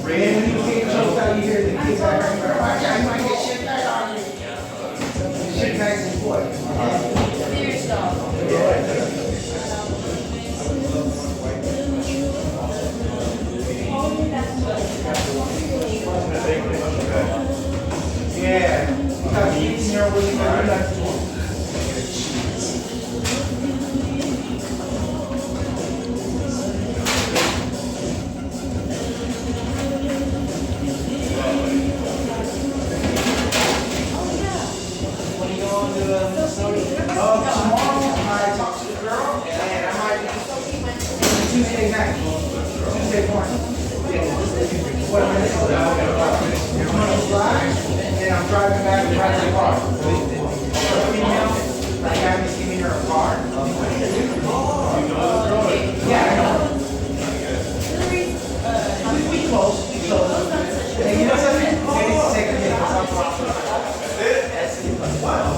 And when you get choked out, you hear the kids out there, watch out, you might get shit back on you. Shit back and forth. Serious dog. Yeah. Because eating your way, you like to tomorrow I talk to the girl, and I might Tuesday night, Tuesday morning. What I'm gonna fly, and I'm driving back to the car. Female, like Abby's giving her a car. Yeah, I know. We close, and you know something? I need to take a hit.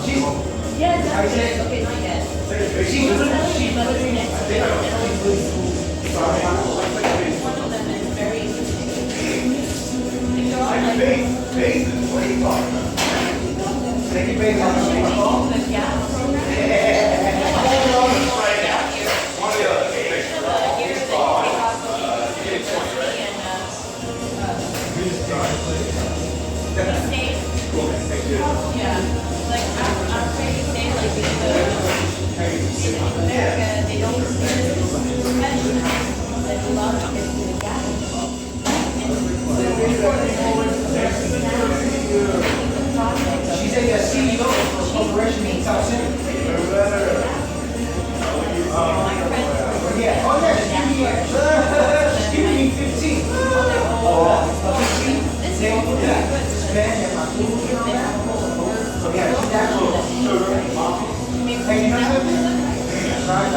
She's. Yeah, no, okay, not yet. She's One of them is very interesting. They're all like, What are you talking about? Taking base on the phone? the gas program. Yeah, like after you say like in America they don't consider this profession that a lot of kids do the gas. She's a CEO of a corporation in South City. Yeah, oh yeah, she's giving me 15. 15? Spend and my food and all that. So yeah, she's actually. Hey, you know something? Right?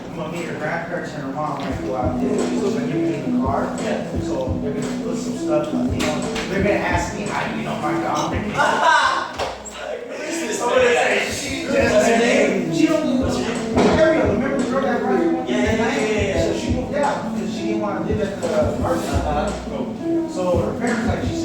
I'm gonna meet her grandparents and her mom when I go out there. So they're gonna be in the car. So they're gonna put some stuff on me. They're gonna ask me how do you know my dog. She don't Ariel, remember the girl that brought you? Yeah. So she moved out because she didn't want to live at the apartment. So her parents, like she